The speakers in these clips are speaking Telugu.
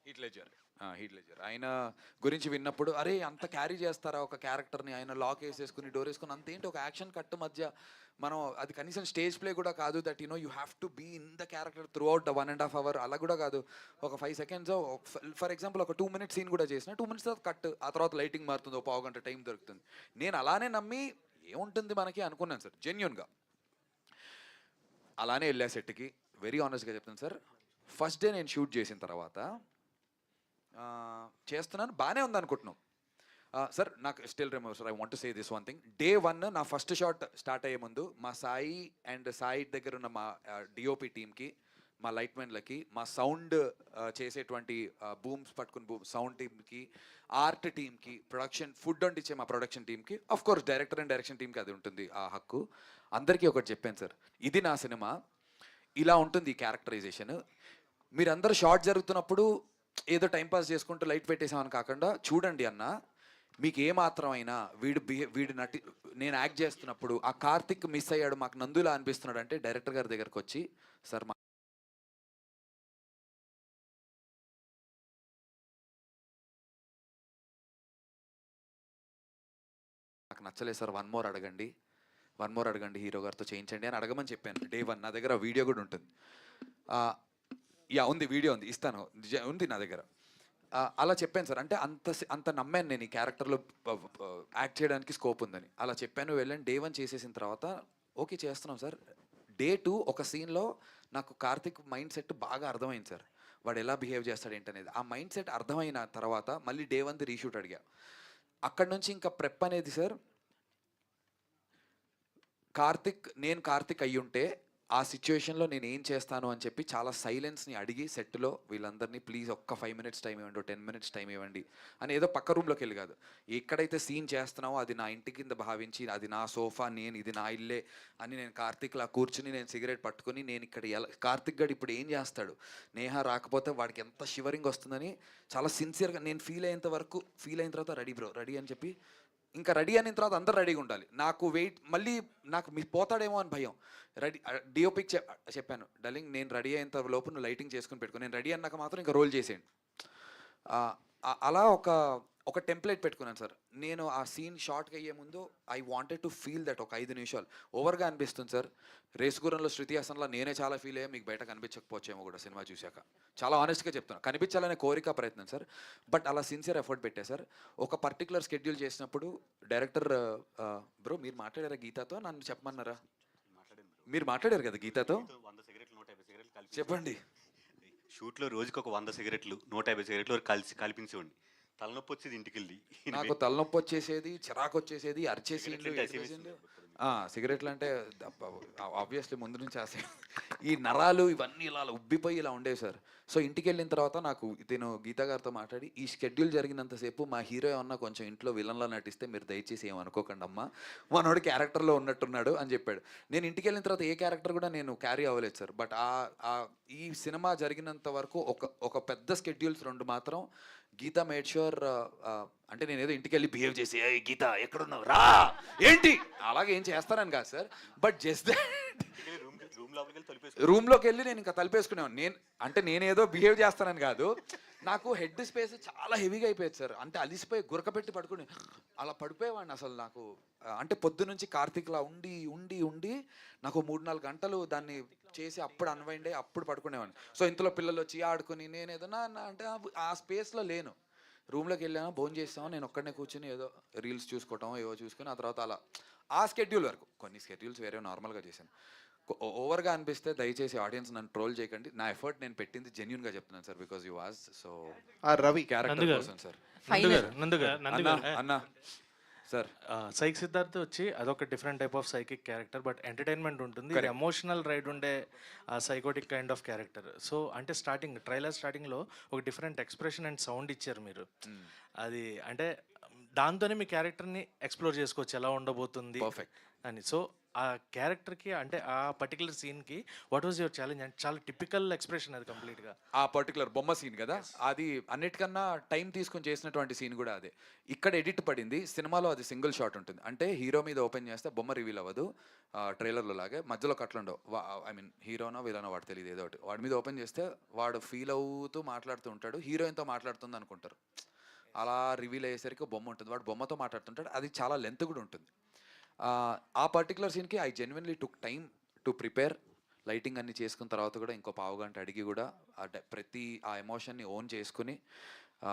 హీట్ లెజర్ ఆయన గురించి విన్నప్పుడు అరే అంత క్యారీ చేస్తారా ఒక క్యారెక్టర్ని, ఆయన లాక్ వేసేసుకుని డోర్ వేసుకుని అంతేంటి ఒక యాక్షన్ కట్ మధ్య మనం అది కనీసం స్టేజ్ ప్లే కూడా కాదు, that you have to be in the character throughout the 1.5 hour అలా కూడా కాదు. ఒక 5 seconds ఫర్ ఎగ్జాంపుల్ ఒక 2 minutes సీన్ కూడా చేసిన 2 minutes తర్వాత కట్, ఆ తర్వాత లైటింగ్ మారుతుంది, ఒక పావు గంట టైం దొరుకుతుంది. నేను అలానే నమ్మి ఏముంటుంది మనకి అనుకున్నాను సార్ జెన్యున్గా. అలానే వెళ్ళా సెట్కి. వెరీ ఆనెస్ట్గా చెప్తాను సార్, ఫస్ట్ డే నేను షూట్ చేసిన తర్వాత చేస్తున్నాను బాగానే ఉంది అనుకుంటున్నాం సార్. నాకు still remember sir, I want to say this one thing. Day 1 నా ఫస్ట్ షాట్ స్టార్ట్ అయ్యే ముందు మా సాయి అండ్ సాయి దగ్గర ఉన్న మా డిఓపి టీమ్కి, మా లైట్మెన్లకి, మా సౌండ్ చేసేటువంటి బూమ్స్ పట్టుకుని సౌండ్ టీమ్కి, ఆర్ట్ టీమ్కి, ప్రొడక్షన్ ఫుడ్ వండిచ్చే మా ప్రొడక్షన్ టీమ్కి, of course director and direction టీమ్కి అది ఉంటుంది ఆ హక్కు. అందరికీ ఒకటి చెప్పాను సార్, ఇది నా సినిమా, ఇలా ఉంటుంది ఈ క్యారెక్టరైజేషన్. మీరందరూ షార్ట్ జరుగుతున్నప్పుడు ఏదో టైంపాస్ చేసుకుంటూ లైట్ పెట్టేసామని కాకుండా చూడండి అన్న, మీకు ఏమాత్రమైనా వీడు నేను యాక్ట్ చేస్తున్నప్పుడు ఆ కార్తిక్ మిస్ అయ్యాడు, మాకు నందులా అనిపిస్తున్నాడు అంటే డైరెక్టర్ గారి దగ్గరకు వచ్చి సార్ నాకు నచ్చలేదు సార్, వన్ మోర్ అడగండి హీరో గారితో చేయించండి అని అడగమని చెప్పాను. Day 1 నా దగ్గర వీడియో కూడా ఉంటుంది. ఉంది, వీడియో ఉంది, ఇస్తాను, ఉంది నా దగ్గర. అలా చెప్పాను సార్. అంటే అంత నమ్మాను నేను ఈ క్యారెక్టర్లో యాక్ట్ చేయడానికి స్కోప్ ఉందని. అలా చెప్పాను, వెళ్ళండి. Day 1 చేసేసిన తర్వాత ఓకే చేస్తున్నాం సార్. Day 2 ఒక సీన్లో నాకు కార్తిక్ మైండ్ సెట్ బాగా అర్థమైంది సార్, వాడు ఎలా బిహేవ్ చేస్తాడు ఏంటనేది. ఆ మైండ్ సెట్ అర్థమైన తర్వాత మళ్ళీ Day 1 రీషూట్ అడిగా. అక్కడి నుంచి ఇంకా ప్రెప్ అనేది సార్, నేను కార్తిక్ అయ్యుంటే ఆ సిచ్యువేషన్లో నేను ఏం చేస్తాను అని చెప్పి చాలా సైలెన్స్ని అడిగి సెట్లో వీళ్ళందరినీ ప్లీజ్ ఒక్క 5 minutes టైం ఇవ్వండి, 10 minutes టైం ఇవ్వండి అని, ఏదో పక్క రూమ్లోకి వెళ్ళి కాదు, ఎక్కడైతే సీన్ చేస్తున్నావో అది నా ఇంటి కింద భావించి, అది నా సోఫా, ఇది నా ఇల్లే అని నేను కార్తిక్లా కూర్చుని నేను సిగరెట్ పట్టుకుని నేను ఇక్కడ కార్తిక్ గడు ఇప్పుడు ఏం చేస్తాడు, నేహ రాకపోతే వాడికి ఎంత షివరింగ్ వస్తుందని చాలా సిన్సియర్గా నేను ఫీల్ అయిన తర్వాత రెడీ అని చెప్పి, ఇంకా రెడీ అయిన తర్వాత అందరు రెడీగా ఉండాలి. నాకు మళ్ళీ నాకు పోతాడేమో అని భయం. డిఓపికి చెప్పాను, డల్లింగ్ నేను రెడీ అయినంత లోపు నువ్వు లైటింగ్ చేసుకుని పెట్టుకో, నేను రెడీ అన్నాక మాత్రం ఇంకా రోల్ చేసేయండి. అలా ఒక టెంప్లెట్ పెట్టుకున్నాను సార్. నేను ఆ సీన్ షార్ట్కి అయ్యే ముందు I wanted to feel that ఒక 5 నిమిషాలు ఓవర్గా అనిపిస్తుంది సార్. రేసుగురంలో శృతి హాసన్లో నేనే చాలా ఫీల్ అయ్యా, మీకు బయట కనిపించకపోవచ్చేమో కూడా సినిమా చూశాక. చాలా ఆనెస్ట్గా చెప్తున్నాను, కనిపించాలనే కోరిక ప్రయత్నం సార్. బట్ అలా సిన్సియర్ ఎఫర్ట్ పెట్టా సార్. ఒక పర్టికులర్ షెడ్యూల్ చేసినప్పుడు డైరెక్టర్ బ్రో మీరు మాట్లాడారా గీతాతో, నన్ను చెప్పమన్నారా? మీరు మాట్లాడారు కదా గీతాతో, 100 సిగరెట్లు 150 సిగరెట్లు కలిపి చెప్పండి. షూట్లో రోజుకి ఒక 100 సిగరెట్లు 150 సిగరెట్లు కలిపించేవాడిని. తలనొప్పి వచ్చేది ఇంటికి వెళ్ళి. నాకు తలనొప్పి వచ్చేసేది, చిరాకు వచ్చేసేది, అరిచేసిండు. సిగరెట్లు అంటే ఆబ్వియస్లీ ముందు నుంచి ఈ నరాలు ఇవన్నీ ఇలా ఉబ్బిపోయి ఇలా ఉండేవి సార్. సో ఇంటికి వెళ్ళిన తర్వాత నాకు నేను గీతా గారితో మాట్లాడి, ఈ షెడ్యూల్ జరిగినంతసేపు మా హీరో ఏమన్నా కొంచెం ఇంట్లో విలన్లా నటిస్తే మీరు దయచేసి ఏమనుకోకండి అమ్మా, మనోడు క్యారెక్టర్లో ఉన్నట్టున్నాడు అని చెప్పాడు. నేను ఇంటికి వెళ్ళిన తర్వాత ఏ క్యారెక్టర్ కూడా నేను క్యారీ అవ్వలేదు సార్. బట్ ఈ సినిమా జరిగినంత వరకు ఒక పెద్ద షెడ్యూల్స్ 2 మాత్రం గీత మేడ్ ష్యూర్. అంటే నేను ఏదో ఇంటికి వెళ్ళి బిహేవ్ చేసి గీత ఎక్కడున్నావు రా ఏంటి అలాగే ఏం చేస్తానని కాదు సార్. బట్ జస్ట్ రూమ్లోకి వెళ్ళి నేను ఇంకా తలిపేసుకునేవాడిని. నేనేదో బిహేవ్ చేస్తానని కాదు, నాకు హెడ్ స్పేస్ చాలా హెవీగా అయిపోయేది సార్. అంటే అలిసిపోయి గురకపెట్టి పడుకుని అలా పడిపోయేవాడిని అసలు. నాకు అంటే పొద్దు నుంచి కార్తీక్లా ఉండి ఉండి ఉండి నాకు 3-4 గంటలు దాన్ని చేసి అప్పుడు అన్వైండ్ అయ్యి అప్పుడు పడుకునేవాడిని. సో ఇంతలో పిల్లలు వచ్చి ఆడుకుని నేను ఏదన్నా అంటే ఆ స్పేస్లో లేను. రూమ్లోకి వెళ్ళాను, భోజనం చేస్తాము, నేను ఒక్కడనే కూర్చొని ఏదో రీల్స్ చూసుకోవటం ఏవో చూసుకొని ఆ తర్వాత అలా ఆ స్కెడ్యూల్ వరకు. కొన్ని స్కెడ్యూల్స్ వేరే నార్మల్గా చేశాను. ఓవర్గా అనిపిస్తే దయచేసి ఆడియన్స్ నన్ను ట్రోల్ చేయకండి. నా ఎఫర్ట్ నేను పెట్టింది జెన్యూన్గా చెప్తున్నాను sir, because you was so Ravi character కోసం సార్. అన్న సార్ సైక్ సిద్ధార్థ్ వచ్చి అదొక different type of psychic character, but entertainment ఉంటుంది, ఎమోషనల్ రైడ్ ఉండే psychotic kind of character. So అంటే ట్రైలర్ స్టార్టింగ్లో ఒక డిఫరెంట్ ఎక్స్ప్రెషన్ అండ్ సౌండ్ ఇచ్చారు మీరు. అది అంటే దాంతోనే మీ క్యారెక్టర్ని ఎక్స్ప్లోర్ చేసుకోవచ్చు ఎలా ఉండబోతుంది అని. సో ఆ క్యారెక్టర్‌కి అంటే ఆ పర్టిక్యులర్ సీన్‌కి వాట్ వాస్ యువర్ ఛాలెంజ్? అంటే చాలా టిపికల్ ఎక్స్‌ప్రెషన్ అది కంప్లీట్‌గా. ఆ పర్టికులర్ బొమ్మ సీన్ కదా, అది అన్నిటికన్నా టైం తీసుకొని చేసినటువంటి సీన్ కూడా అదే. ఇక్కడ ఎడిట్ పడింది, సినిమాలో అది సింగిల్ షాట్ ఉంటుంది. అంటే హీరో మీద ఓపెన్ చేస్తే బొమ్మ రివీల్ అవ్వదు, ట్రైలర్లో లాగే మధ్యలో కట్లుండవు. ఐ మీన్ హీరోనో విలనో వాడు తెలియదు, ఏదో ఒకటి వాడి మీద ఓపెన్ చేస్తే వాడు ఫీల్ అవుతూ మాట్లాడుతూ ఉంటాడు, హీరోయిన్తో మాట్లాడుతుంది అనుకుంటారు. అలా రివీల్ అయ్యేసరికి బొమ్మ ఉంటుంది, వాడు బొమ్మతో మాట్లాడుతుంటాడు, అది చాలా లెంత్ కూడా ఉంటుంది. ఆ పర్టికులర్ సీన్కి I genuinely took time to prepare. Lighting అన్ని చేసుకున్న తర్వాత కూడా ఇంకో పావు గంట అడిగి కూడా ప్రతి ఆ ఎమోషన్ని ఓన్ చేసుకుని, ఆ,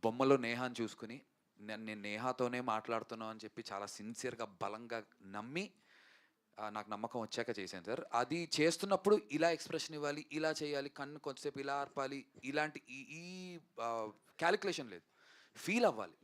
బొమ్మలో నేహాని చూసుకుని నేను నేహాతోనే మాట్లాడుతున్నాను అని చెప్పి చాలా సిన్సియర్గా బలంగా నమ్మి, నాకు నమ్మకం వచ్చాక చేశాను సార్. అది చేస్తున్నప్పుడు ఇలా ఎక్స్ప్రెషన్ ఇవ్వాలి, ఇలా చేయాలి, కన్ను కొంచెంసేపు ఇలా ఆర్పాలి, ఇలాంటి ఈ క్యాలిక్యులేషన్ లేదు, ఫీల్ అవ్వాలి.